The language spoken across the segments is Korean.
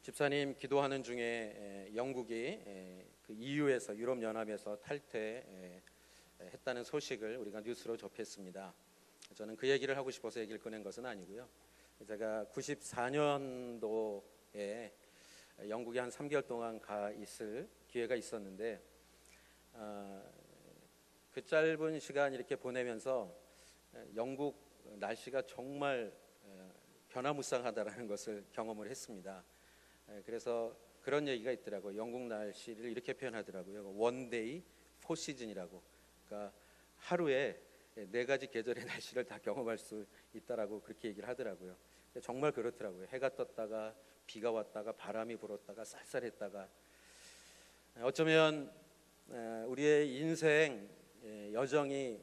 집사님 기도하는 중에 영국이 그 EU에서 유럽연합에서 탈퇴했다는 소식을 우리가 뉴스로 접했습니다. 저는 그 얘기를 하고 싶어서 얘기를 꺼낸 것은 아니고요. 제가 94년도에 영국에 한 3개월 동안 가 있을 기회가 있었는데 그 짧은 시간 이렇게 보내면서 영국 날씨가 정말 변화무쌍하다라는 것을 경험을 했습니다. 그래서 그런 얘기가 있더라고요. 영국 날씨를 이렇게 표현하더라고요. One day, four season이라고. 그러니까 하루에 4가지 계절의 날씨를 다 경험할 수 있다라고 그렇게 얘기를 하더라고요. 정말 그렇더라고요. 해가 떴다가 비가 왔다가 바람이 불었다가 쌀쌀했다가 어쩌면 우리의 인생 여정이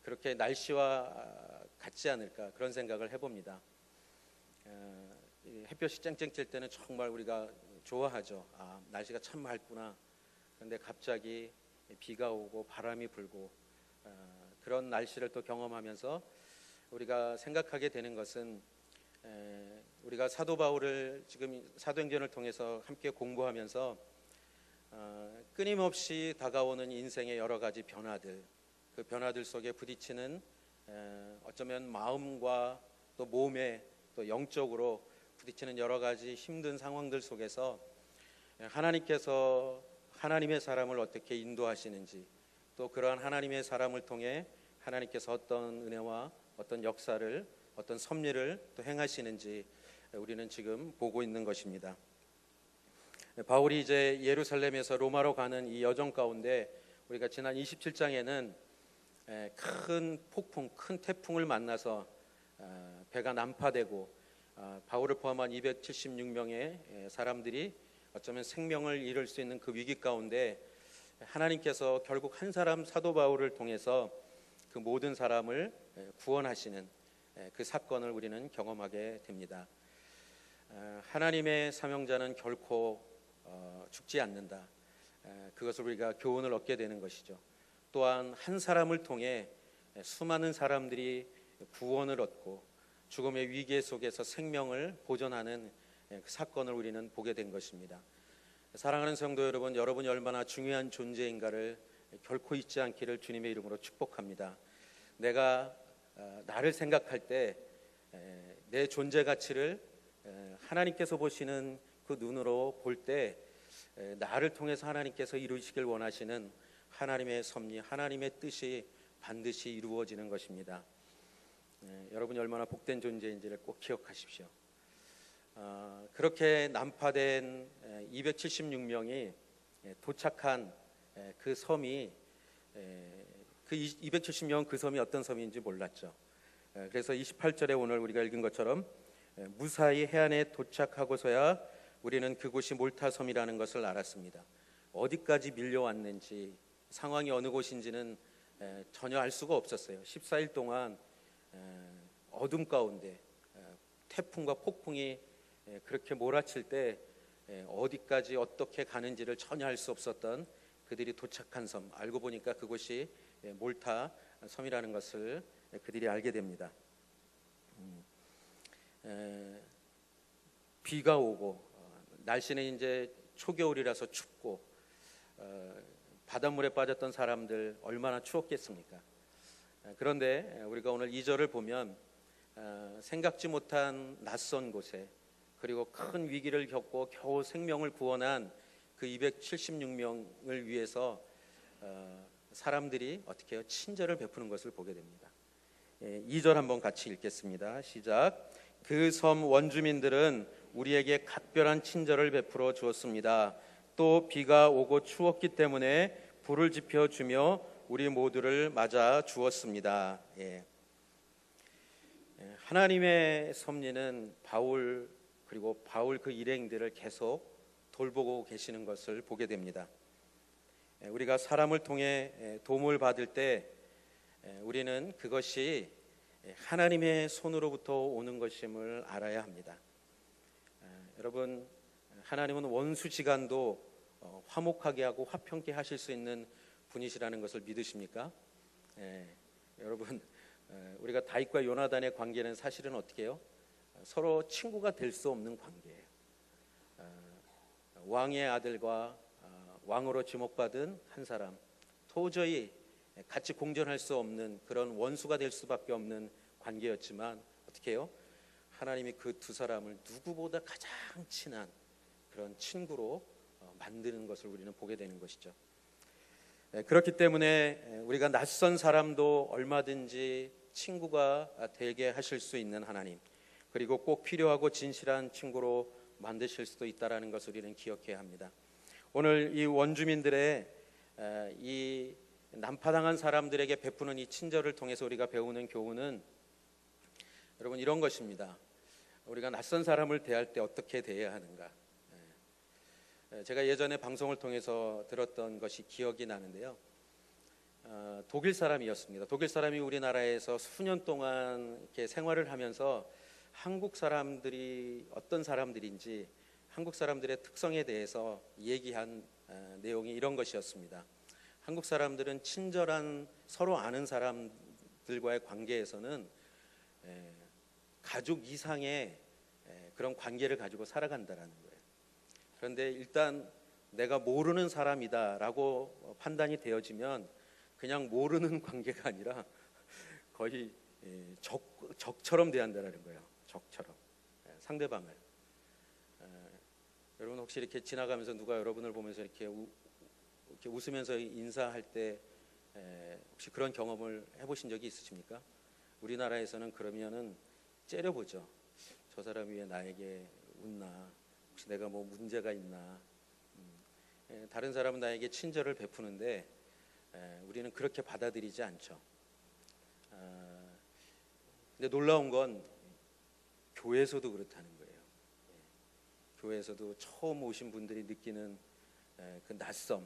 그렇게 날씨와 같지 않을까 그런 생각을 해봅니다. 햇볕이 쨍쨍 찔 때는 정말 우리가 좋아하죠. 날씨가 참 맑구나. 그런데 갑자기 비가 오고 바람이 불고 그런 날씨를 또 경험하면서 우리가 생각하게 되는 것은 우리가 사도 바울을 지금 사도행전을 통해서 함께 공부하면서 끊임없이 다가오는 인생의 여러 가지 변화들, 그 변화들 속에 부딪히는 어쩌면 마음과 또 몸에 또 영적으로 부딪히는 여러 가지 힘든 상황들 속에서 하나님께서 하나님의 사람을 어떻게 인도하시는지, 또 그러한 하나님의 사람을 통해 하나님께서 어떤 은혜와 어떤 역사를, 어떤 섭리를 또 행하시는지 우리는 지금 보고 있는 것입니다. 바울이 이제 예루살렘에서 로마로 가는 이 여정 가운데 우리가 지난 27장에는 큰 폭풍, 큰 태풍을 만나서 배가 난파되고 바울을 포함한 276명의 사람들이 어쩌면 생명을 잃을 수 있는 그 위기 가운데 하나님께서 결국 한 사람 사도 바울을 통해서 그 모든 사람을 구원하시는 그 사건을 우리는 경험하게 됩니다. 하나님의 사명자는 결코 죽지 않는다. 그것을 우리가 교훈을 얻게 되는 것이죠. 또한 한 사람을 통해 수많은 사람들이 구원을 얻고 죽음의 위기 속에서 생명을 보존하는 그 사건을 우리는 보게 된 것입니다. 사랑하는 성도 여러분, 여러분이 얼마나 중요한 존재인가를 결코 잊지 않기를 주님의 이름으로 축복합니다. 내가 나를 생각할 때 내 존재 가치를 하나님께서 보시는 그 눈으로 볼 때 나를 통해서 하나님께서 이루시길 원하시는 하나님의 섭리, 하나님의 뜻이 반드시 이루어지는 것입니다. 여러분이 얼마나 복된 존재인지를 꼭 기억하십시오. 그렇게 난파된 276명이 도착한 그 섬이 그 270명은 그 섬이 어떤 섬인지 몰랐죠. 그래서 28절에 오늘 우리가 읽은 것처럼 무사히 해안에 도착하고서야 우리는 그곳이 몰타 섬이라는 것을 알았습니다. 어디까지 밀려왔는지, 상황이 어느 곳인지는 전혀 알 수가 없었어요. 14일 동안 어둠 가운데 태풍과 폭풍이 그렇게 몰아칠 때 어디까지 어떻게 가는지를 전혀 알 수 없었던 그들이 도착한 섬, 알고 보니까 그곳이 몰타 섬이라는 것을 그들이 알게 됩니다. 비가 오고 날씨는 이제 초겨울이라서 춥고 바닷물에 빠졌던 사람들 얼마나 추웠겠습니까? 그런데 우리가 오늘 2절을 보면 생각지 못한 낯선 곳에 그리고 큰 위기를 겪고 겨우 생명을 구원한 그 276명을 위해서 사람들이 어떻게 해요? 친절을 베푸는 것을 보게 됩니다. 2절 한번 같이 읽겠습니다. 시작. 그 섬 원주민들은 우리에게 각별한 친절을 베풀어 주었습니다. 또 비가 오고 추웠기 때문에 불을 지펴 주며 우리 모두를 맞아 주었습니다. 하나님의 섭리는 바울 그리고 바울 그 일행들을 계속 돌보고 계시는 것을 보게 됩니다. 우리가 사람을 통해 도움을 받을 때 우리는 그것이 하나님의 손으로부터 오는 것임을 알아야 합니다. 여러분, 하나님은 원수지간도 화목하게 하고 화평케 하실 수 있는 분이시라는 것을 믿으십니까? 여러분, 우리가 다윗과 요나단의 관계는 사실은 어떻게 해요? 서로 친구가 될 수 없는 관계예요. 왕의 아들과 왕으로 지목받은 한 사람, 도저히 같이 공존할 수 없는 그런 원수가 될 수밖에 없는 관계였지만 어떻게 해요? 하나님이 그 두 사람을 누구보다 가장 친한 그런 친구로 만드는 것을 우리는 보게 되는 것이죠. 그렇기 때문에 우리가 낯선 사람도 얼마든지 친구가 되게 하실 수 있는 하나님, 그리고 꼭 필요하고 진실한 친구로 만드실 수도 있다는 것을 우리는 기억해야 합니다. 오늘 이 원주민들의 이 난파당한 사람들에게 베푸는 이 친절을 통해서 우리가 배우는 교훈은 여러분 이런 것입니다. 우리가 낯선 사람을 대할 때 어떻게 대해야 하는가. 제가 예전에 방송을 통해서 들었던 것이 기억이 나는데요. 독일 사람이었습니다. 독일 사람이 우리나라에서 수년 동안 이렇게 생활을 하면서 한국 사람들이 어떤 사람들인지, 한국 사람들의 특성에 대해서 얘기한 내용이 이런 것이었습니다. 한국 사람들은 친절한 서로 아는 사람들과의 관계에서는 가족 이상의 그런 관계를 가지고 살아간다라는 거예요. 그런데 일단 내가 모르는 사람이다라고 판단이 되어지면 그냥 모르는 관계가 아니라 거의 적처럼 대한다라는 거예요. 적처럼 상대방을. 여러분 혹시 이렇게 지나가면서 누가 여러분을 보면서 이렇게 웃으면서 인사할 때 혹시 그런 경험을 해보신 적이 있으십니까? 우리나라에서는 그러면은 째려보죠. 저 사람이 왜 나에게 웃나? 혹시 내가 뭐 문제가 있나? 다른 사람은 나에게 친절을 베푸는데 우리는 그렇게 받아들이지 않죠. 근데 놀라운 건 교회에서도 그렇다는 거예요. 교회에서도 처음 오신 분들이 느끼는 그 낯섦,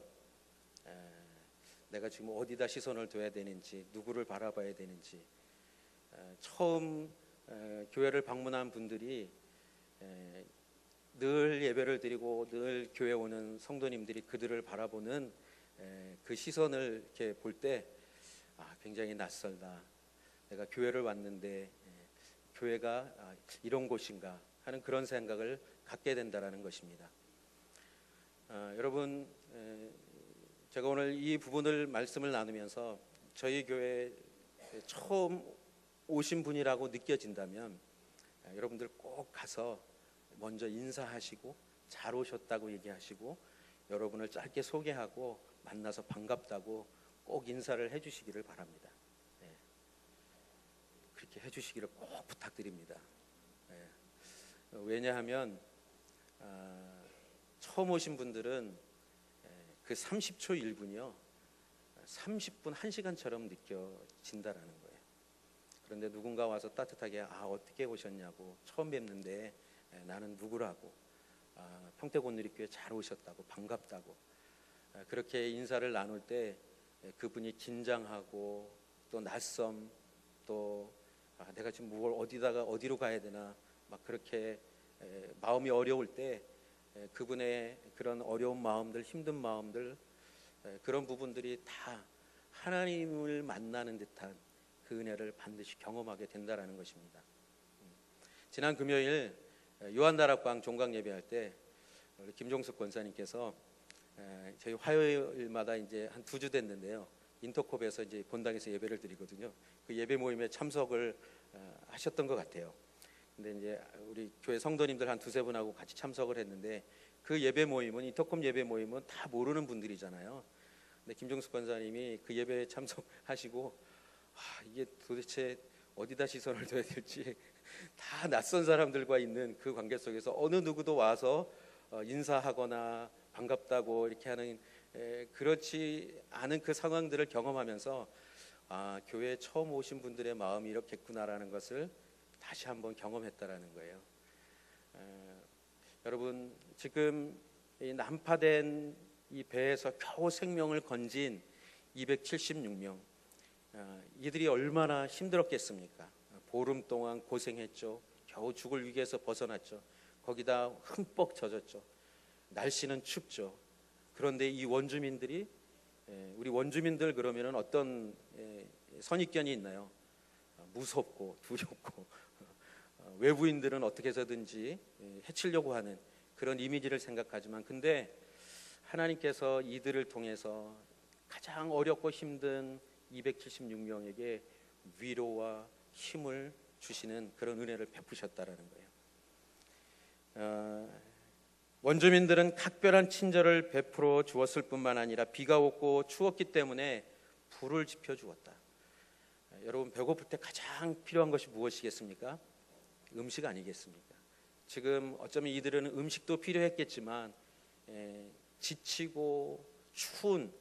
내가 지금 어디다 시선을 둬야 되는지, 누구를 바라봐야 되는지, 처음 교회를 방문한 분들이 늘 예배를 드리고 늘 교회 오는 성도님들이 그들을 바라보는 그 시선을 이렇게 볼 때 굉장히 낯설다. 내가 교회를 왔는데 교회가 이런 곳인가 하는 그런 생각을 갖게 된다라는 것입니다. 여러분, 제가 오늘 이 부분을 말씀을 나누면서 저희 교회 처음 오신 분이라고 느껴진다면 여러분들 꼭 가서 먼저 인사하시고 잘 오셨다고 얘기하시고 여러분을 짧게 소개하고 만나서 반갑다고 꼭 인사를 해주시기를 바랍니다. 그렇게 해주시기를 꼭 부탁드립니다. 왜냐하면 처음 오신 분들은 그 30초 1분이요 30분 1시간처럼 느껴진다라는 거예요. 그런데 누군가 와서 따뜻하게 어떻게 오셨냐고, 처음 뵙는데 나는 누구라고, 평택온누리교회 잘 오셨다고, 반갑다고, 그렇게 인사를 나눌 때 그분이 긴장하고 또 낯섦, 또 내가 지금 어디로 가야 되나 막 그렇게 마음이 어려울 때 그분의 그런 어려운 마음들, 힘든 마음들, 그런 부분들이 다 하나님을 만나는 듯한 그 은혜를 반드시 경험하게 된다라는 것입니다. 지난 금요일 요한다락방 종강 예배할 때 우리 김종숙 권사님께서 저희 화요일마다 이제 한 2주 됐는데요, 인터콥에서 이제 본당에서 예배를 드리거든요. 그 예배 모임에 참석을 하셨던 것 같아요. 근데 이제 우리 교회 성도님들 한 2-3분하고 같이 참석을 했는데 그 예배 모임은, 인터콤 예배 모임은 다 모르는 분들이잖아요. 근데 김종숙 권사님이 그 예배에 참석하시고 이게 도대체 어디다 시선을 둬야 될지 다 낯선 사람들과 있는 그 관계 속에서 어느 누구도 와서 인사하거나 반갑다고 이렇게 하는 그렇지 않은 그 상황들을 경험하면서 교회에 처음 오신 분들의 마음이 이렇겠구나라는 것을 다시 한번 경험했다라는 거예요. 여러분, 지금 이 난파된 이 배에서 겨우 생명을 건진 276명, 이들이 얼마나 힘들었겠습니까? 보름 동안 고생했죠. 겨우 죽을 위기에서 벗어났죠. 거기다 흠뻑 젖었죠. 날씨는 춥죠. 그런데 이 원주민들이, 우리 원주민들 그러면은 어떤 선입견이 있나요? 무섭고 두렵고 외부인들은 어떻게 해서든지 해치려고 하는 그런 이미지를 생각하지만, 근데 하나님께서 이들을 통해서 가장 어렵고 힘든 276명에게 위로와 힘을 주시는 그런 은혜를 베푸셨다라는 거예요. 원주민들은 각별한 친절을 베풀어 주었을 뿐만 아니라 비가 오고 추웠기 때문에 불을 지펴 주었다. 여러분, 배고플 때 가장 필요한 것이 무엇이겠습니까? 음식 아니겠습니까? 지금 어쩌면 이들은 음식도 필요했겠지만 지치고 추운,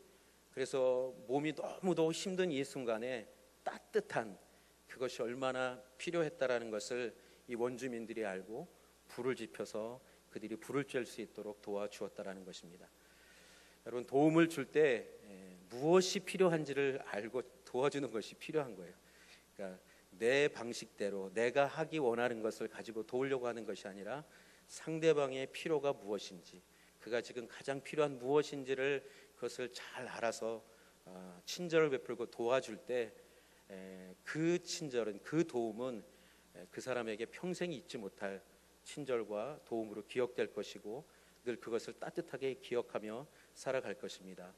그래서 몸이 너무도 힘든 이 순간에 따뜻한 그것이 얼마나 필요했다라는 것을 이 원주민들이 알고 불을 지펴서 그들이 불을 쬐을 수 있도록 도와주었다라는 것입니다. 여러분, 도움을 줄 때 무엇이 필요한지를 알고 도와주는 것이 필요한 거예요. 그러니까 내 방식대로 내가 하기 원하는 것을 가지고 도우려고 하는 것이 아니라 상대방의 필요가 무엇인지, 그가 지금 가장 필요한 무엇인지를 그것을 잘 알아서 친절을 베풀고 도와줄 때 그 친절은, 그 도움은 그 사람에게 평생 잊지 못할 친절과 도움으로 기억될 것이고 늘 그것을 따뜻하게 기억하며 살아갈 것입니다.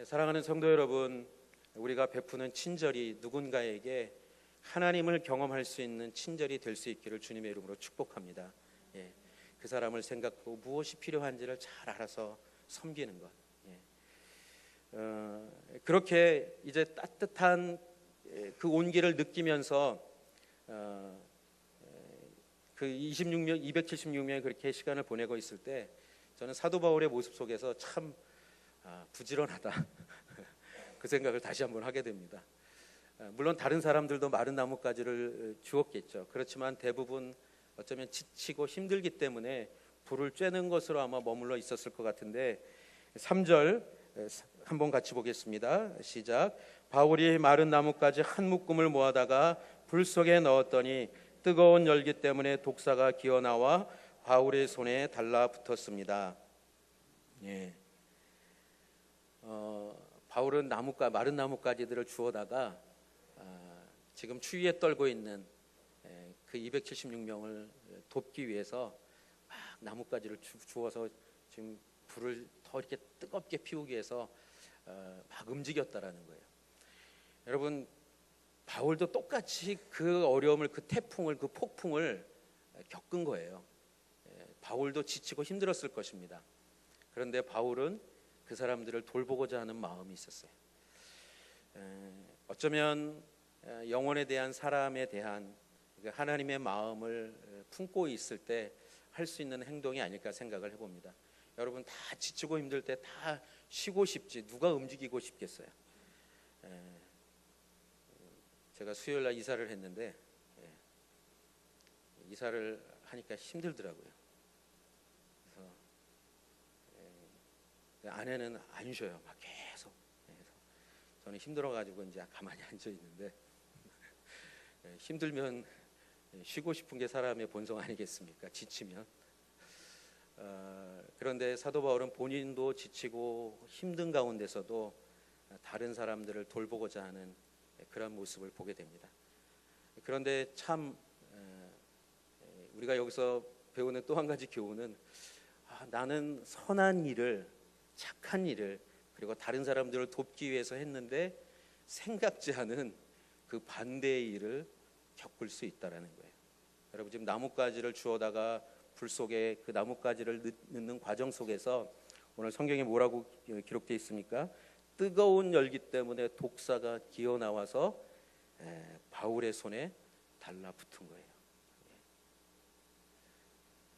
사랑하는 성도 여러분, 우리가 베푸는 친절이 누군가에게 하나님을 경험할 수 있는 친절이 될 수 있기를 주님의 이름으로 축복합니다. 그 사람을 생각하고 무엇이 필요한지를 잘 알아서 섬기는 것. 그렇게 이제 따뜻한 그 온기를 느끼면서 그 276명이 그렇게 시간을 보내고 있을 때 저는 사도 바울의 모습 속에서 참 부지런하다 그 생각을 다시 한번 하게 됩니다. 물론 다른 사람들도 마른 나뭇가지를 주었겠죠. 그렇지만 대부분 어쩌면 지치고 힘들기 때문에 불을 쬐는 것으로 아마 머물러 있었을 것 같은데, 3절 한번 같이 보겠습니다. 시작. 바울이 마른 나뭇가지 한 묶음을 모아다가 불 속에 넣었더니 뜨거운 열기 때문에 독사가 기어나와 바울의 손에 달라붙었습니다. 바울은 마른 나뭇가지들을 주워다가 지금 추위에 떨고 있는 그 276명을 돕기 위해서 막 나뭇가지를 주워서 지금 불을 더 이렇게 뜨겁게 피우기 위해서 막 움직였다라는 거예요. 여러분, 바울도 똑같이 그 어려움을, 그 태풍을, 그 폭풍을 겪은 거예요. 바울도 지치고 힘들었을 것입니다. 그런데 바울은 그 사람들을 돌보고자 하는 마음이 있었어요. 어쩌면 영혼에 대한, 사람에 대한 하나님의 마음을 품고 있을 때 할 수 있는 행동이 아닐까 생각을 해봅니다. 여러분, 다 지치고 힘들 때 다 쉬고 싶지 누가 움직이고 싶겠어요? 제가 수요일 날 이사를 했는데 이사를 하니까 힘들더라고요. 그래서 아내는 안 쉬어요. 막 계속. 그래서 저는 힘들어가지고 이제 가만히 앉아 있는데 힘들면 쉬고 싶은 게 사람의 본성 아니겠습니까? 지치면. 그런데 사도 바울은 본인도 지치고 힘든 가운데서도 다른 사람들을 돌보고자 하는 그런 모습을 보게 됩니다. 그런데 참 우리가 여기서 배우는 또 한 가지 교훈은 나는 선한 일을, 착한 일을, 그리고 다른 사람들을 돕기 위해서 했는데 생각지 않은 그 반대의 일을 겪을 수 있다라는 거예요. 여러분, 지금 나뭇가지를 주워다가 불 속에 그 나뭇가지를 넣는 과정 속에서 오늘 성경에 뭐라고 기록되어 있습니까? 뜨거운 열기 때문에 독사가 기어 나와서 바울의 손에 달라붙은 거예요.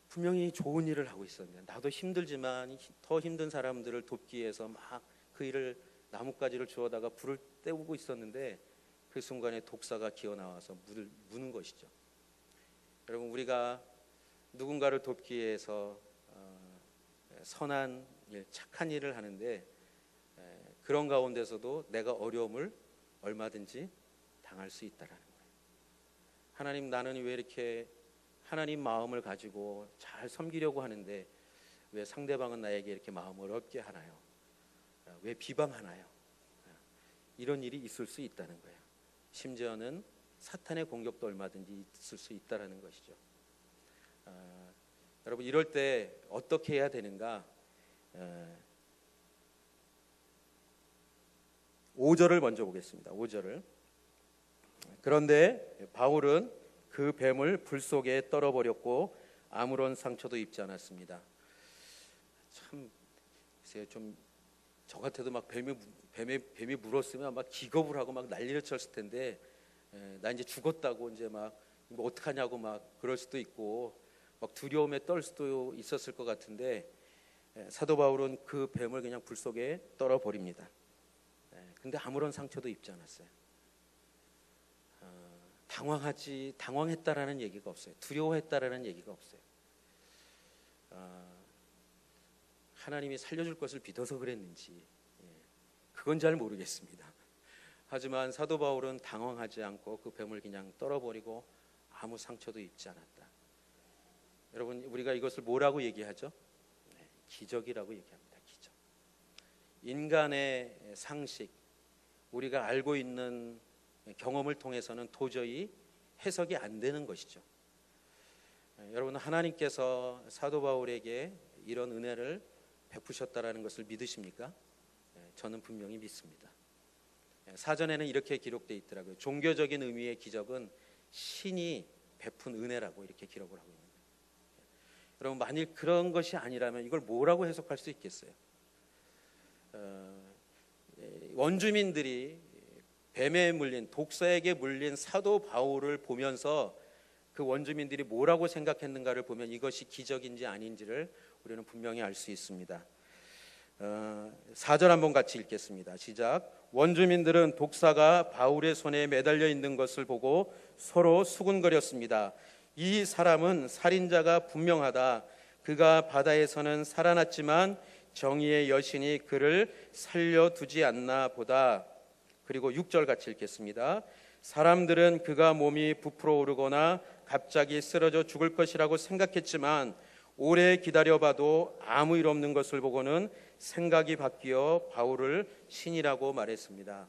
분명히 좋은 일을 하고 있었는데, 나도 힘들지만 더 힘든 사람들을 돕기 위해서 막 그 일을, 나뭇가지를 주워다가 불을 때우고 있었는데 그 순간에 독사가 기어 나와서 무는 것이죠. 여러분, 우리가 누군가를 돕기 위해서 선한 일, 착한 일을 하는데 그런 가운데서도 내가 어려움을 얼마든지 당할 수 있다라는 거예요. 하나님, 나는 왜 이렇게 하나님 마음을 가지고 잘 섬기려고 하는데 왜 상대방은 나에게 이렇게 마음을 어렵게 하나요? 왜 비방하나요? 이런 일이 있을 수 있다는 거예요. 심지어는 사탄의 공격도 얼마든지 있을 수 있다는 것이죠. 여러분 이럴 때 어떻게 해야 되는가? 5절을 먼저 보겠습니다. 5절을. 그런데 바울은 그 뱀을 불 속에 떨어버렸고 아무런 상처도 입지 않았습니다. 참 글쎄요, 좀 저 같아도 막 뱀이 물었으면 막 기겁을 하고 막 난리를 쳤을 텐데, 나 이제 죽었다고 이제 막 뭐 어떡하냐고 막 그럴 수도 있고 막 두려움에 떨 수도 있었을 것 같은데, 사도 바울은 그 뱀을 그냥 불 속에 떨어버립니다. 근데 아무런 상처도 입지 않았어요. 당황했다라는 얘기가 없어요. 두려워했다라는 얘기가 없어요. 하나님이 살려줄 것을 믿어서 그랬는지 그건 잘 모르겠습니다. 하지만 사도 바울은 당황하지 않고 그 뱀을 그냥 떨어버리고 아무 상처도 입지 않았다. 여러분 우리가 이것을 뭐라고 얘기하죠? 기적이라고 얘기합니다. 기적. 인간의 상식, 우리가 알고 있는 경험을 통해서는 도저히 해석이 안 되는 것이죠. 여러분 하나님께서 사도 바울에게 이런 은혜를 베푸셨다라는 것을 믿으십니까? 저는 분명히 믿습니다. 사전에는 이렇게 기록되어 있더라고요. 종교적인 의미의 기적은 신이 베푼 은혜라고 이렇게 기록을 하고 있는 거예요. 여러분 만일 그런 것이 아니라면 이걸 뭐라고 해석할 수 있겠어요? 원주민들이 뱀에 물린, 독사에게 물린 사도 바울을 보면서 그 원주민들이 뭐라고 생각했는가를 보면 이것이 기적인지 아닌지를 우리는 분명히 알 수 있습니다. 4절 한번 같이 읽겠습니다. 시작. 원주민들은 독사가 바울의 손에 매달려 있는 것을 보고 서로 수군거렸습니다. 이 사람은 살인자가 분명하다. 그가 바다에서는 살아났지만 정의의 여신이 그를 살려두지 않나 보다. 그리고 6절 같이 읽겠습니다. 사람들은 그가 몸이 부풀어 오르거나 갑자기 쓰러져 죽을 것이라고 생각했지만 오래 기다려봐도 아무 일 없는 것을 보고는 생각이 바뀌어 바울을 신이라고 말했습니다.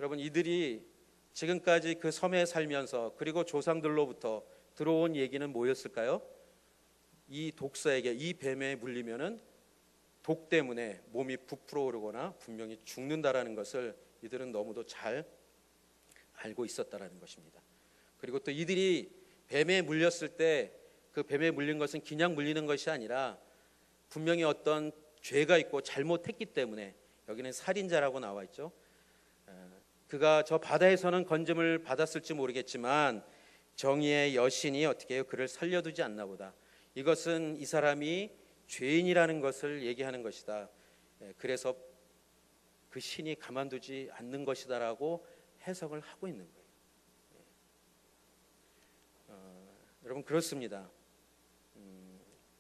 여러분 이들이 지금까지 그 섬에 살면서 그리고 조상들로부터 들어온 얘기는 뭐였을까요? 이 독사에게, 이 뱀에 물리면은 독 때문에 몸이 부풀어 오르거나 분명히 죽는다라는 것을 이들은 너무도 잘 알고 있었다라는 것입니다. 그리고 또 이들이 뱀에 물렸을 때 그 뱀에 물린 것은 그냥 물리는 것이 아니라 분명히 어떤 죄가 있고 잘못했기 때문에, 여기는 살인자라고 나와 있죠. 그가 저 바다에서는 건짐을 받았을지 모르겠지만 정의의 여신이 어떻게 해요? 그를 살려두지 않나 보다. 이것은 이 사람이 죄인이라는 것을 얘기하는 것이다. 그래서 그 신이 가만두지 않는 것이다라고 해석을 하고 있는 거예요. 여러분 그렇습니다.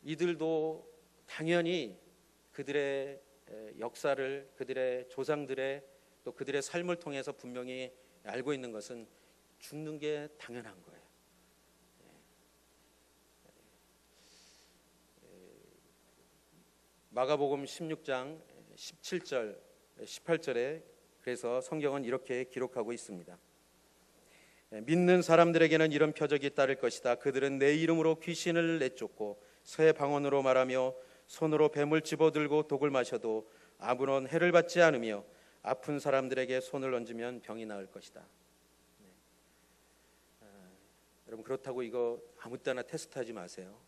이들도 당연히 그들의 역사를, 그들의 조상들의 또 그들의 삶을 통해서 분명히 알고 있는 것은 죽는 게 당연한 거예요. 마가복음 16장 17절 18절에 그래서 성경은 이렇게 기록하고 있습니다. 믿는 사람들에게는 이런 표적이 따를 것이다. 그들은 내 이름으로 귀신을 내쫓고 새 방언으로 말하며 손으로 뱀을 집어들고 독을 마셔도 아무런 해를 받지 않으며 아픈 사람들에게 손을 얹으면 병이 나을 것이다. 여러분 그렇다고 이거 아무 때나 테스트하지 마세요.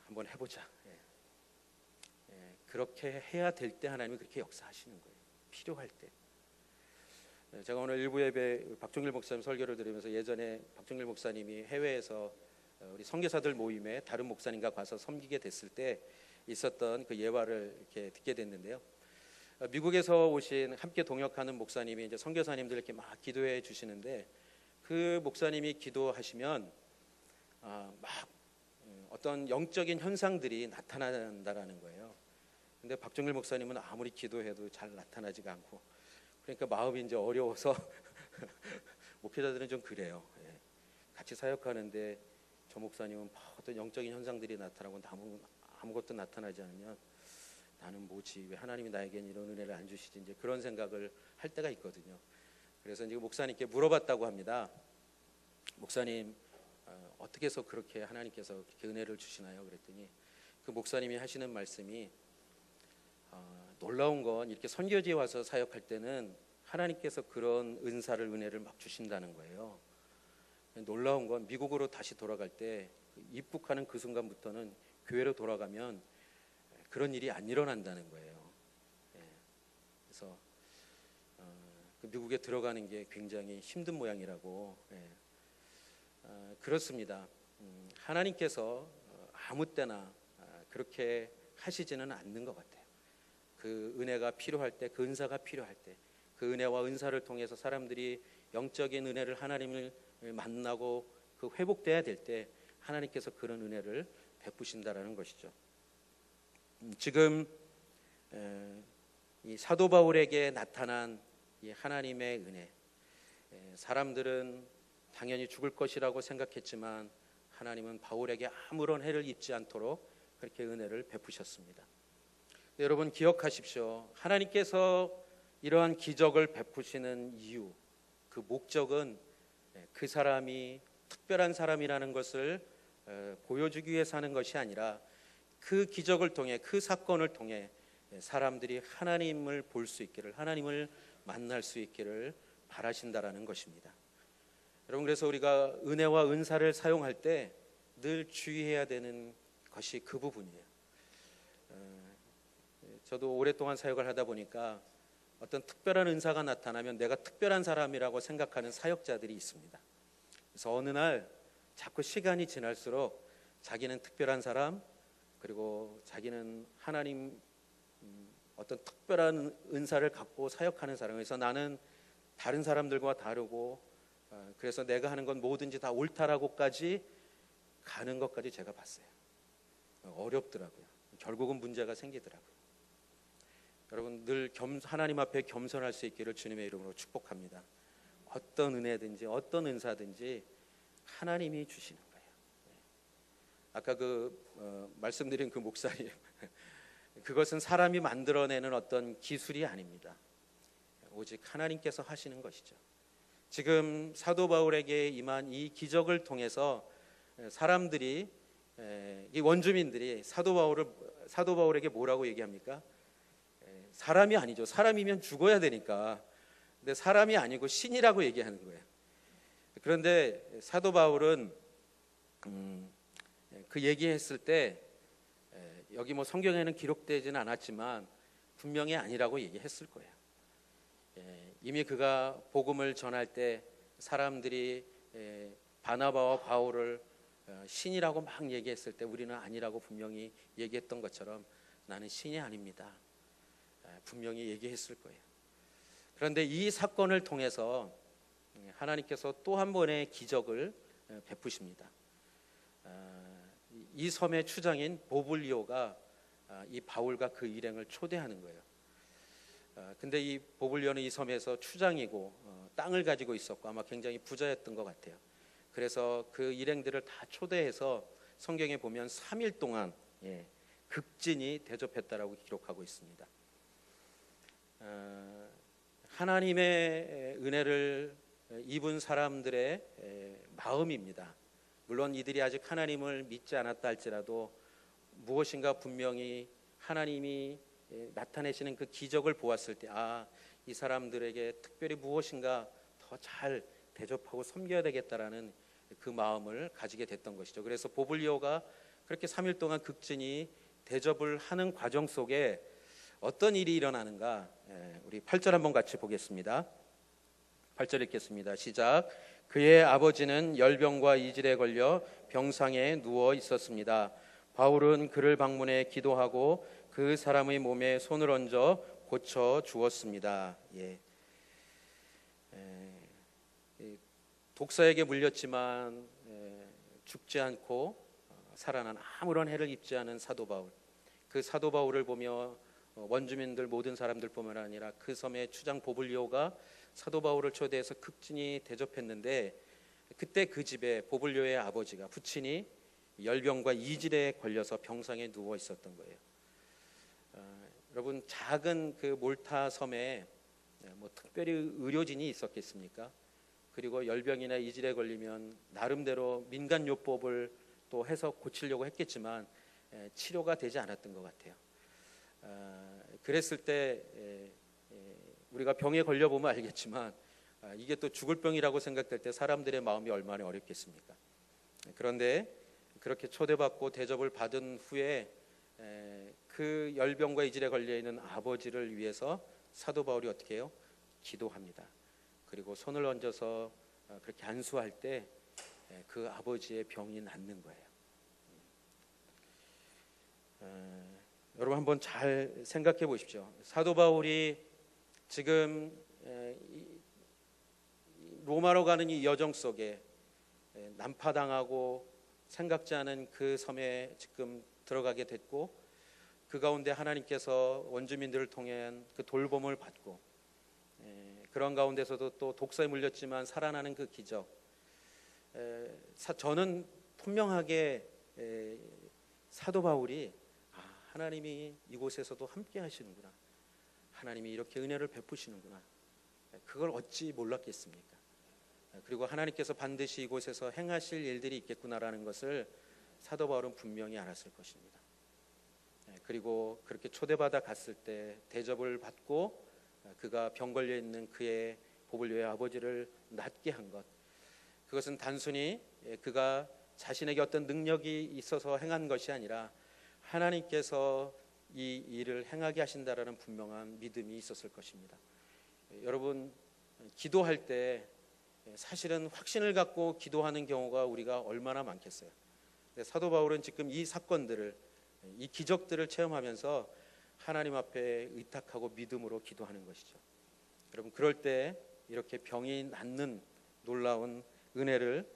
한번 해보자. 그렇게 해야 될 때 하나님이 그렇게 역사하시는 거예요. 필요할 때. 제가 오늘 일부 예배 박종일 목사님 설교를 들으면서 예전에 박종일 목사님이 해외에서 우리 선교사들 모임에 다른 목사님과 가서 섬기게 됐을 때 있었던 그 예화를 이렇게 듣게 됐는데요. 미국에서 오신 함께 동역하는 목사님이 이제 선교사님들 이렇게 막 기도해 주시는데 그 목사님이 기도하시면 막 어떤 영적인 현상들이 나타난다라는 거예요. 근데 박종일 목사님은 아무리 기도해도 잘 나타나지가 않고, 그러니까 마음이 이제 어려워서 목회자들은 좀 그래요. 같이 사역하는데 저 목사님은 어떤 영적인 현상들이 나타나고 아무것도 나타나지 않으면 나는 뭐지, 왜 하나님이 나에겐 이런 은혜를 안 주시지, 이제 그런 생각을 할 때가 있거든요. 그래서 이제 목사님께 물어봤다고 합니다. 목사님 어떻게 해서 그렇게 하나님께서 그렇게 은혜를 주시나요? 그랬더니 그 목사님이 하시는 말씀이 놀라운 건 이렇게 선교지에 와서 사역할 때는 하나님께서 그런 은사를 은혜를 막 주신다는 거예요. 놀라운 건 미국으로 다시 돌아갈 때 입국하는 그 순간부터는 교회로 돌아가면 그런 일이 안 일어난다는 거예요. 그래서 그 미국에 들어가는 게 굉장히 힘든 모양이라고. 그렇습니다. 하나님께서 아무 때나 그렇게 하시지는 않는 것 같아요. 그 은혜가 필요할 때, 그 은사가 필요할 때, 그 은혜와 은사를 통해서 사람들이 영적인 은혜를 하나님을 만나고 그 회복돼야 될 때 하나님께서 그런 은혜를 베푸신다라는 것이죠. 지금 이 사도 바울에게 나타난 이 하나님의 은혜, 사람들은 당연히 죽을 것이라고 생각했지만 하나님은 바울에게 아무런 해를 입지 않도록 그렇게 은혜를 베푸셨습니다. 여러분 기억하십시오. 하나님께서 이러한 기적을 베푸시는 이유, 그 목적은 그 사람이 특별한 사람이라는 것을 보여주기 위해서 하는 것이 아니라 그 기적을 통해, 그 사건을 통해 사람들이 하나님을 볼 수 있기를, 하나님을 만날 수 있기를 바라신다라는 것입니다. 여러분, 그래서 우리가 은혜와 은사를 사용할 때 늘 주의해야 되는 것이 그 부분이에요. 저도 오랫동안 사역을 하다 보니까 어떤 특별한 은사가 나타나면 내가 특별한 사람이라고 생각하는 사역자들이 있습니다. 그래서 어느 날 자꾸 시간이 지날수록 자기는 특별한 사람, 그리고 자기는 하나님 어떤 특별한 은사를 갖고 사역하는 사람에서 나는 다른 사람들과 다르고 그래서 내가 하는 건 뭐든지 다 옳다라고까지 가는 것까지 제가 봤어요. 어렵더라고요. 결국은 문제가 생기더라고요. 여러분 늘 하나님 앞에 겸손할 수 있기를 주님의 이름으로 축복합니다. 어떤 은혜든지 어떤 은사든지 하나님이 주시는 거예요. 아까 말씀드린 그 목사님 그것은 사람이 만들어내는 어떤 기술이 아닙니다. 오직 하나님께서 하시는 것이죠. 지금 사도 바울에게 임한 이 기적을 통해서 사람들이, 이 원주민들이 사도 바울에게 뭐라고 얘기합니까? 사람이 아니죠. 사람이면 죽어야 되니까. 근데 사람이 아니고 신이라고 얘기하는 거예요. 그런데 사도 바울은 그 얘기했을 때 여기 뭐 성경에는 기록되지는 않았지만 분명히 아니라고 얘기했을 거예요. 이미 그가 복음을 전할 때 사람들이 바나바와 바울을 신이라고 막 얘기했을 때 우리는 아니라고 분명히 얘기했던 것처럼 나는 신이 아닙니다. 분명히 얘기했을 거예요. 그런데 이 사건을 통해서 하나님께서 또 한 번의 기적을 베푸십니다. 이 섬의 추장인 보블리오가 이 바울과 그 일행을 초대하는 거예요. 근데 이 보블리오는 이 섬에서 추장이고 땅을 가지고 있었고 아마 굉장히 부자였던 것 같아요. 그래서 그 일행들을 다 초대해서 성경에 보면 3일 동안 극진히 대접했다라고 기록하고 있습니다. 하나님의 은혜를 입은 사람들의 마음입니다. 물론 이들이 아직 하나님을 믿지 않았다 할지라도 무엇인가 분명히 하나님이 나타내시는 그 기적을 보았을 때 이 사람들에게 특별히 무엇인가 더 잘 대접하고 섬겨야 되겠다라는 그 마음을 가지게 됐던 것이죠. 그래서 보블리오가 그렇게 3일 동안 극진히 대접을 하는 과정 속에 어떤 일이 일어나는가? 우리 8절 한번 같이 보겠습니다. 8절 읽겠습니다. 시작. 그의 아버지는 열병과 이질에 걸려 병상에 누워 있었습니다. 바울은 그를 방문해 기도하고 그 사람의 몸에 손을 얹어 고쳐 주었습니다. 독사에게 물렸지만 죽지 않고 살아난 아무런 해를 입지 않은 사도 바울. 그 사도 바울을 보며 원주민들 모든 사람들뿐만 아니라 그 섬의 추장 보블리오가 사도 바울을 초대해서 극진히 대접했는데 그때 그 집에 보블리오의 아버지가 부친이 열병과 이질에 걸려서 병상에 누워 있었던 거예요. 여러분 작은 그 몰타 섬에 뭐 특별히 의료진이 있었겠습니까? 그리고 열병이나 이질에 걸리면 나름대로 민간요법을 또 해서 고치려고 했겠지만 치료가 되지 않았던 것 같아요. 그랬을 때 우리가 병에 걸려보면 알겠지만 이게 또 죽을 병이라고 생각될 때 사람들의 마음이 얼마나 어렵겠습니까? 그런데 그렇게 초대받고 대접을 받은 후에 그 열병과 이질에 걸려있는 아버지를 위해서 사도 바울이 어떻게 해요? 기도합니다. 그리고 손을 얹어서 그렇게 안수할 때 그 아버지의 병이 낫는 거예요. 여러분 한번 잘 생각해 보십시오. 사도 바울이 지금 로마로 가는 이 여정 속에 난파당하고 생각지 않은 그 섬에 지금 들어가게 됐고, 그 가운데 하나님께서 원주민들을 통한 그 돌봄을 받고, 그런 가운데서도 또 독사에 물렸지만 살아나는 그 기적, 저는 분명하게 사도 바울이 하나님이 이곳에서도 함께 하시는구나, 하나님이 이렇게 은혜를 베푸시는구나, 그걸 어찌 몰랐겠습니까? 그리고 하나님께서 반드시 이곳에서 행하실 일들이 있겠구나라는 것을 사도 바울은 분명히 알았을 것입니다. 그리고 그렇게 초대받아 갔을 때 대접을 받고 그가 병 걸려 있는 그의 보블리오의 아버지를 낫게 한 것, 그것은 단순히 그가 자신에게 어떤 능력이 있어서 행한 것이 아니라 하나님께서 이 일을 행하게 하신다라는 분명한 믿음이 있었을 것입니다. 여러분, 기도할 때 사실은 확신을 갖고 기도하는 경우가 우리가 얼마나 많겠어요. 사도 바울은 지금 이 사건들을, 이 기적들을 체험하면서 하나님 앞에 의탁하고 믿음으로 기도하는 것이죠. 여러분, 그럴 때 이렇게 병이 낫는 놀라운 은혜를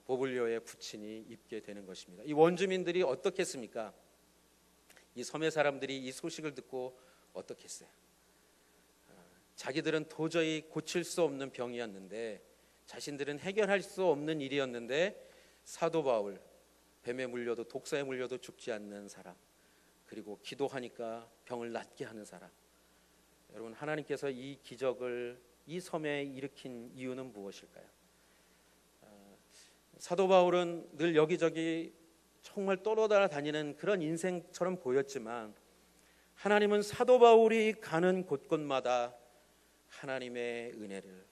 보블리오의 부친이 입게 되는 것입니다. 이 원주민들이 어떻게 했습니까? 이 섬의 사람들이 이 소식을 듣고 어떻게 했어요? 자기들은 도저히 고칠 수 없는 병이었는데, 자신들은 해결할 수 없는 일이었는데, 사도 바울, 뱀에 물려도 독사에 물려도 죽지 않는 사람, 그리고 기도하니까 병을 낫게 하는 사람. 여러분, 하나님께서 이 기적을 이 섬에 일으킨 이유는 무엇일까요? 사도 바울은 늘 여기저기 정말 떠돌아다니는 그런 인생처럼 보였지만, 하나님은 사도 바울이 가는 곳곳마다 하나님의 은혜를,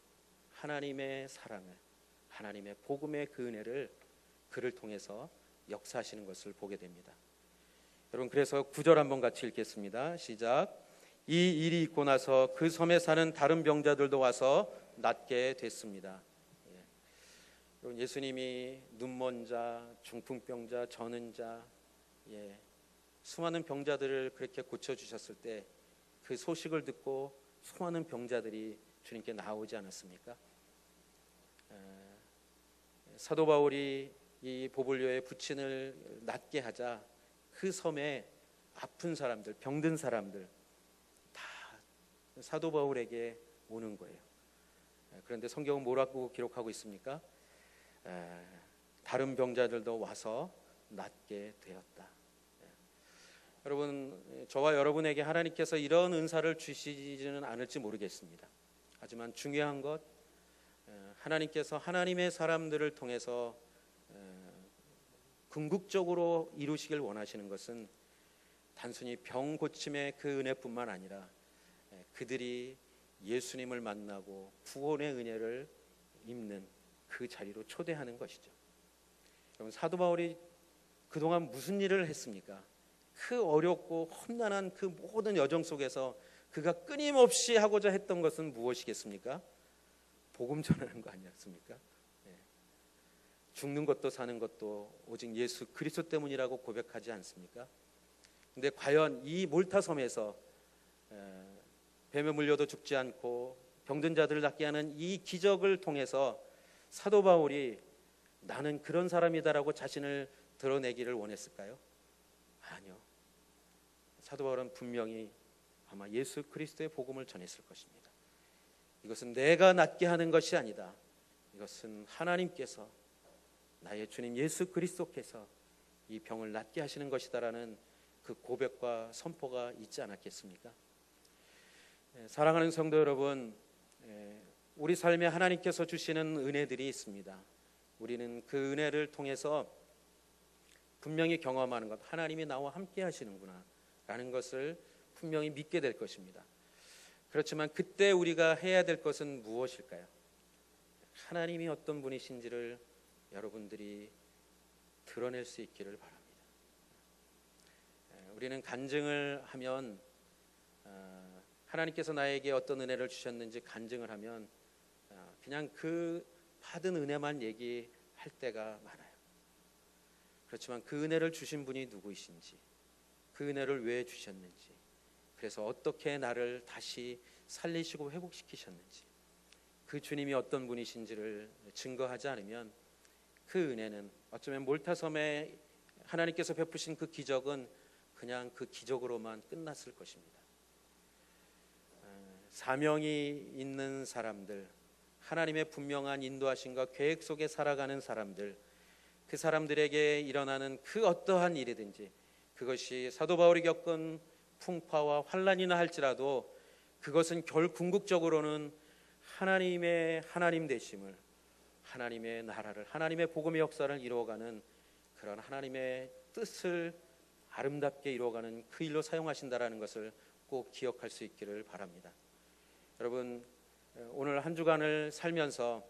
하나님의 사랑을, 하나님의 복음의 그 은혜를 그를 통해서 역사하시는 것을 보게 됩니다. 여러분, 그래서 9절 한번 같이 읽겠습니다. 시작. 이 일이 있고 나서 그 섬에 사는 다른 병자들도 와서 낫게 됐습니다. 여러분, 예수님이 눈먼 자, 중풍병자, 저는 자, 수많은 병자들을 그렇게 고쳐주셨을 때 그 소식을 듣고 수많은 병자들이 주님께 나오지 않았습니까? 사도 바울이 이 보블리오의 부친을 낫게 하자 그 섬에 아픈 사람들, 병든 사람들 다 사도 바울에게 오는 거예요. 그런데 성경은 뭐라고 기록하고 있습니까? 다른 병자들도 와서 낫게 되었다. 여러분, 저와 여러분에게 하나님께서 이런 은사를 주시지는 않을지 모르겠습니다. 하지만 중요한 것, 하나님께서 하나님의 사람들을 통해서 궁극적으로 이루시길 원하시는 것은 단순히 병 고침의 그 은혜뿐만 아니라 그들이 예수님을 만나고 구원의 은혜를 입는 그 자리로 초대하는 것이죠. 여러분, 사도 바울이 그동안 무슨 일을 했습니까? 그 어렵고 험난한 그 모든 여정 속에서 그가 끊임없이 하고자 했던 것은 무엇이겠습니까? 복음 전하는 거 아니었습니까? 죽는 것도 사는 것도 오직 예수 그리스도 때문이라고 고백하지 않습니까? 근데 과연 이 몰타 섬에서 뱀에 물려도 죽지 않고 병든 자들을 낫게 하는 이 기적을 통해서 사도 바울이 나는 그런 사람이다라고 자신을 드러내기를 원했을까요? 아니요. 사도 바울은 분명히 아마 예수 그리스도의 복음을 전했을 것입니다. 이것은 내가 낫게 하는 것이 아니다. 이것은 하나님께서, 나의 주님 예수 그리스도께서 이 병을 낫게 하시는 것이다라는 그 고백과 선포가 있지 않았겠습니까? 사랑하는 성도 여러분, 우리 삶에 하나님께서 주시는 은혜들이 있습니다. 우리는 그 은혜를 통해서 분명히 경험하는 것, 하나님이 나와 함께 하시는구나 라는 것을 분명히 믿게 될 것입니다. 그렇지만 그때 우리가 해야 될 것은 무엇일까요? 하나님이 어떤 분이신지를 여러분들이 드러낼 수 있기를 바랍니다. 우리는 간증을 하면 하나님께서 나에게 어떤 은혜를 주셨는지 간증을 하면 그냥 그 받은 은혜만 얘기할 때가 많아요. 그렇지만 그 은혜를 주신 분이 누구이신지, 그 은혜를 왜 주셨는지, 그래서 어떻게 나를 다시 살리시고 회복시키셨는지, 그 주님이 어떤 분이신지를 증거하지 않으면 그 은혜는 어쩌면 몰타섬에 하나님께서 베푸신 그 기적은 그냥 그 기적으로만 끝났을 것입니다. 사명이 있는 사람들, 하나님의 분명한 인도하심과 계획 속에 살아가는 사람들, 그 사람들에게 일어나는 그 어떠한 일이든지 그것이 사도 바울이 겪은 풍파와 환난이나 할지라도 그것은 궁극적으로는 하나님의 하나님 되심을, 하나님의 나라를, 하나님의 복음의 역사를 이루어가는 그런 하나님의 뜻을 아름답게 이루어가는 그 일로 사용하신다라는 것을 꼭 기억할 수 있기를 바랍니다. 여러분, 오늘 한 주간을 살면서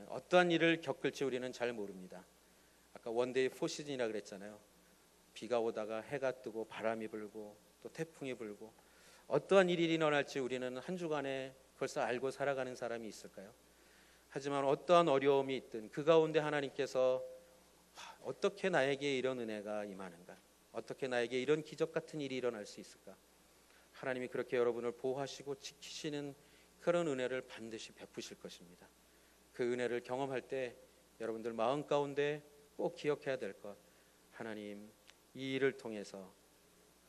어떠한 일을 겪을지 우리는 잘 모릅니다. 아까 원데이 포시즌이라 그랬잖아요. 비가 오다가 해가 뜨고 바람이 불고 또 태풍이 불고 어떠한 일이 일어날지 우리는 한 주간에 벌써 알고 살아가는 사람이 있을까요? 하지만 어떠한 어려움이 있든 그 가운데 하나님께서 어떻게 나에게 이런 은혜가 임하는가, 어떻게 나에게 이런 기적 같은 일이 일어날 수 있을까, 하나님이 그렇게 여러분을 보호하시고 지키시는 그런 은혜를 반드시 베푸실 것입니다. 그 은혜를 경험할 때 여러분들 마음 가운데 꼭 기억해야 될 것, 하나님 이 일을 통해서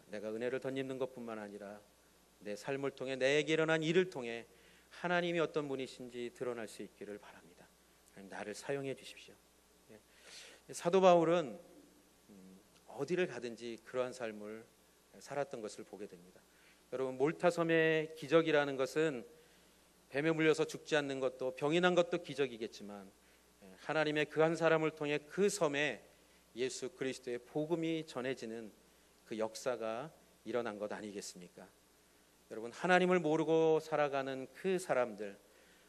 내가 은혜를 덧입는 것뿐만 아니라 내 삶을 통해 내게 일어난 일을 통해 하나님이 어떤 분이신지 드러날 수 있기를 바랍니다. 나를 사용해 주십시오. 사도 바울은 어디를 가든지 그러한 삶을 살았던 것을 보게 됩니다. 여러분, 몰타섬의 기적이라는 것은 뱀에 물려서 죽지 않는 것도 병이 난 것도 기적이겠지만 하나님의 그 한 사람을 통해 그 섬에 예수 그리스도의 복음이 전해지는 그 역사가 일어난 것 아니겠습니까? 여러분, 하나님을 모르고 살아가는 그 사람들,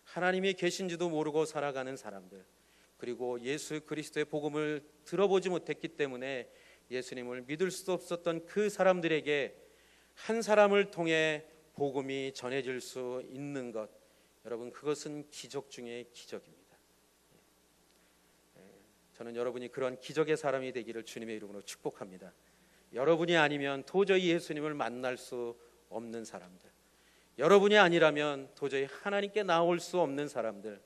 하나님이 계신지도 모르고 살아가는 사람들, 그리고 예수 그리스도의 복음을 들어보지 못했기 때문에 예수님을 믿을 수 없었던 그 사람들에게 한 사람을 통해 복음이 전해질 수 있는 것, 여러분, 그것은 기적 중에 기적입니다. 저는 여러분이 그런 기적의 사람이 되기를 주님의 이름으로 축복합니다. 여러분이 아니면 도저히 예수님을 만날 수 없는 사람들, 여러분이 아니라면 도저히 하나님께 나올 수 없는 사람들,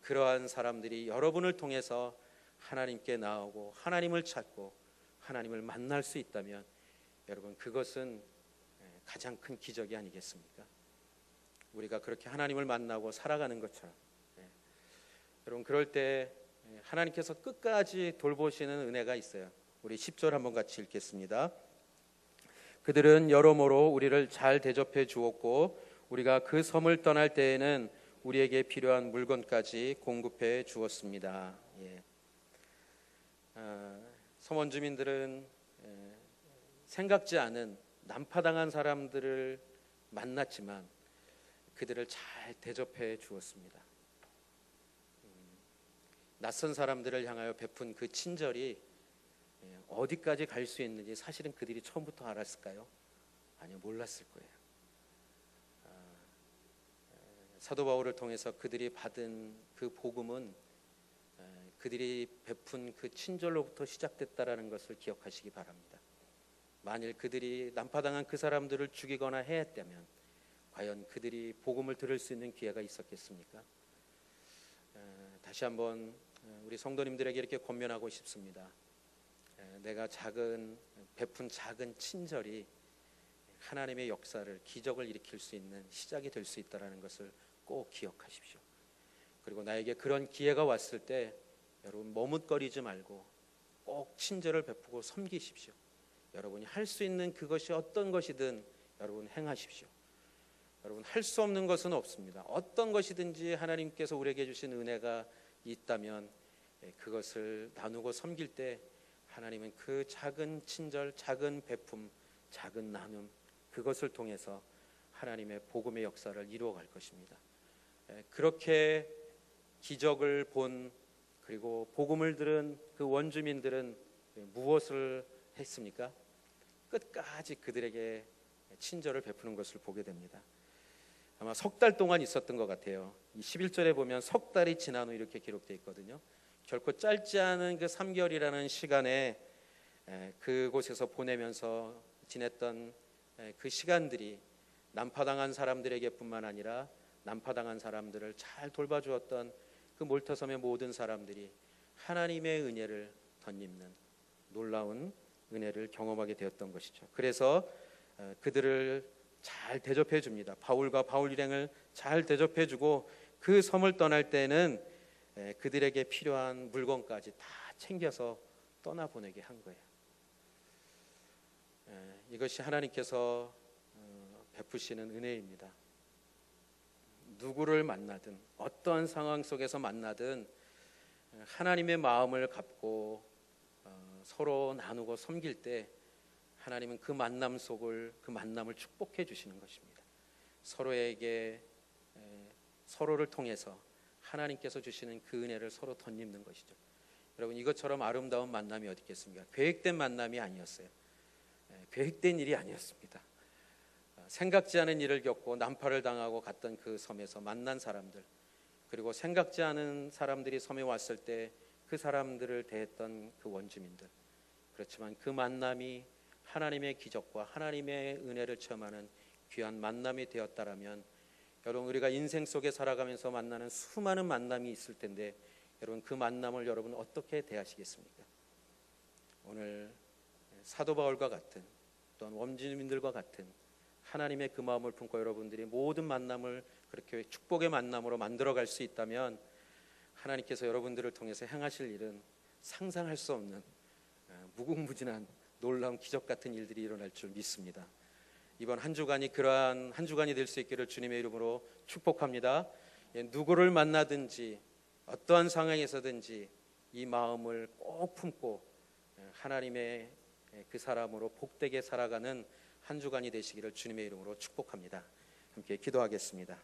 그러한 사람들이 여러분을 통해서 하나님께 나오고 하나님을 찾고 하나님을 만날 수 있다면 여러분, 그것은 가장 큰 기적이 아니겠습니까? 우리가 그렇게 하나님을 만나고 살아가는 것처럼 여러분, 그럴 때 하나님께서 끝까지 돌보시는 은혜가 있어요. 우리 10절 한번 같이 읽겠습니다. 그들은 여러모로 우리를 잘 대접해 주었고 우리가 그 섬을 떠날 때에는 우리에게 필요한 물건까지 공급해 주었습니다. 섬 원주민들은 생각지 않은 난파당한 사람들을 만났지만 그들을 잘 대접해 주었습니다. 낯선 사람들을 향하여 베푼 그 친절이 어디까지 갈 수 있는지 사실은 그들이 처음부터 알았을까요? 아니요, 몰랐을 거예요. 사도 바울을 통해서 그들이 받은 그 복음은 그들이 베푼 그 친절로부터 시작됐다라는 것을 기억하시기 바랍니다. 만일 그들이 난파당한 그 사람들을 죽이거나 해했다면 과연 그들이 복음을 들을 수 있는 기회가 있었겠습니까? 다시 한번 우리 성도님들에게 이렇게 권면하고 싶습니다. 내가 베푼 작은 친절이 하나님의 역사를, 기적을 일으킬 수 있는 시작이 될 수 있다는 것을 꼭 기억하십시오. 그리고 나에게 그런 기회가 왔을 때 여러분, 머뭇거리지 말고 꼭 친절을 베푸고 섬기십시오. 여러분이 할 수 있는 그것이 어떤 것이든 여러분 행하십시오. 여러분, 할 수 없는 것은 없습니다. 어떤 것이든지 하나님께서 우리에게 주신 은혜가 있다면 그것을 나누고 섬길 때 하나님은 그 작은 친절, 작은 베품, 작은 나눔, 그것을 통해서 하나님의 복음의 역사를 이루어 갈 것입니다. 그렇게 기적을 본, 그리고 복음을 들은 그 원주민들은 무엇을 했습니까? 끝까지 그들에게 친절을 베푸는 것을 보게 됩니다. 아마 석 달 동안 있었던 것 같아요. 이 11절에 보면 석 달이 지난 후 이렇게 기록되어 있거든요. 결코 짧지 않은 그 3개월이라는 시간에 그곳에서 보내면서 지냈던 그 시간들이 난파당한 사람들에게 뿐만 아니라 난파당한 사람들을 잘 돌봐주었던 그 몰타섬의 모든 사람들이 하나님의 은혜를 덧입는 놀라운 은혜를 경험하게 되었던 것이죠. 그래서 그들을 잘 대접해 줍니다. 바울과 바울 일행을 잘 대접해 주고 그 섬을 떠날 때는 그들에게 필요한 물건까지 다 챙겨서 떠나보내게 한 거예요. 이것이 하나님께서 베푸시는 은혜입니다. 누구를 만나든 어떠한 상황 속에서 만나든 하나님의 마음을 갖고 서로 나누고 섬길 때 하나님은 그 만남을 축복해 주시는 것입니다. 서로에게 서로를 통해서 하나님께서 주시는 그 은혜를 서로 덧입는 것이죠. 여러분, 이것처럼 아름다운 만남이 어디 있겠습니까? 계획된 만남이 아니었어요. 계획된 일이 아니었습니다. 생각지 않은 일을 겪고 난파를 당하고 갔던 그 섬에서 만난 사람들, 그리고 생각지 않은 사람들이 섬에 왔을 때 그 사람들을 대했던 그 원주민들, 그렇지만 그 만남이 하나님의 기적과 하나님의 은혜를 체험하는 귀한 만남이 되었다라면 여러분, 우리가 인생 속에 살아가면서 만나는 수많은 만남이 있을 텐데 여러분, 그 만남을 여러분 어떻게 대하시겠습니까? 오늘 사도 바울과 같은 또한 원주민들과 같은 하나님의 그 마음을 품고 여러분들이 모든 만남을 그렇게 축복의 만남으로 만들어갈 수 있다면 하나님께서 여러분들을 통해서 행하실 일은 상상할 수 없는 무궁무진한 놀라운 기적 같은 일들이 일어날 줄 믿습니다. 이번 한 주간이 그러한 한 주간이 될 수 있기를 주님의 이름으로 축복합니다. 누구를 만나든지 어떠한 상황에서든지 이 마음을 꼭 품고 하나님의 그 사람으로 복되게 살아가는 한 주간이 되시기를 주님의 이름으로 축복합니다. 함께 기도하겠습니다.